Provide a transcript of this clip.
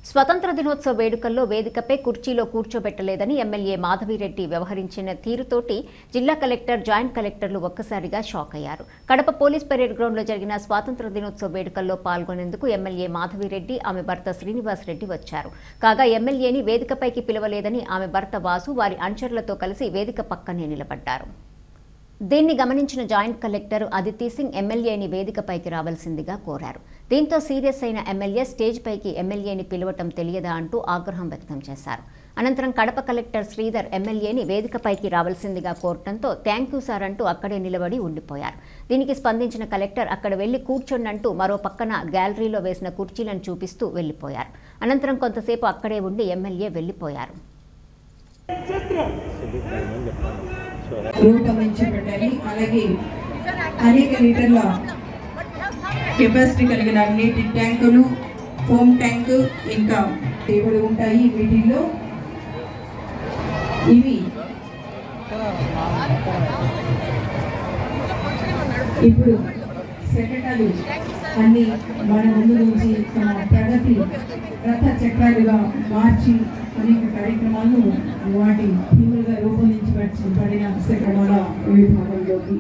స్వతంత్ర దినోత్సవ వేడుకల్లో వేదికపై కుర్చీలో కూర్చోబెట్టలేదని ఎమ్మెల్యే మాధవిరెడ్డి వ్యవహరించిన తీరుతోటి జిల్లా కలెక్టర్, జాయింట్ కలెక్టర్లు ఒక్కసారిగా షాక్ అయ్యారు. కడప పోలీస్ పరేడ్ గ్రౌండ్లో జరిగిన స్వాతంత్ర దినోత్సవ వేడుకల్లో పాల్గొనేందుకు ఎమ్మెల్యే మాధవిరెడ్డి, ఆమె భర్త శ్రీనివాస్ రెడ్డి వచ్చారు. కాగా ఎమ్మెల్యేని వేదికపైకి పిలవలేదని ఆమె భర్త వాసు వారి అనుచరులతో కలిసి వేదిక పక్కనే నిలబడ్డారు. దీన్ని గమనించిన జాయింట్ కలెక్టర్ అదితి సింగ్ ఎమ్మెల్యేని వేదికపైకి రావాల్సిందిగా కోరారు. దీంతో సీరియస్ అయిన ఎమ్మెల్యే స్టేజ్ పైకి ఎమ్మెల్యేని పిలవటం తెలియదా అంటూ ఆగ్రహం వ్యక్తం చేశారు. అనంతరం కడప కలెక్టర్ శ్రీధర్ ఎమ్మెల్యేని వేదికపైకి రావాల్సిందిగా కోరటంతో థ్యాంక్ యూ సార్ అంటూ అక్కడే నిలబడి ఉండిపోయారు. దీనికి స్పందించిన కలెక్టర్ అక్కడ వెళ్లి కూర్చోండంటూ మరో పక్కన గ్యాలరీలో వేసిన కుర్చీలను చూపిస్తూ వెళ్లిపోయారు. అనంతరం కొంతసేపు అక్కడే ఉండి ఎమ్మెల్యే వెళ్లిపోయారు. రూపొందించబడ్డాయి. అలాగే అనేక లీటర్ల కెపాసిటీ కలిగిన నీటి ట్యాంకులు, ఫోమ్ ట్యాంకు ఇంకా టేబుల్ ఉంటాయి. వీటిల్లో ఇవి ఇప్పుడు సెక్రటరీలు అన్ని మన ముందు నుంచి తమ ప్రగతి రథ చక్రాలుగా మార్చి అనేక కార్యక్రమాలను వాటి థీములుగా రూపొందించబడిన సెక్రటరీల విభాగంలోకి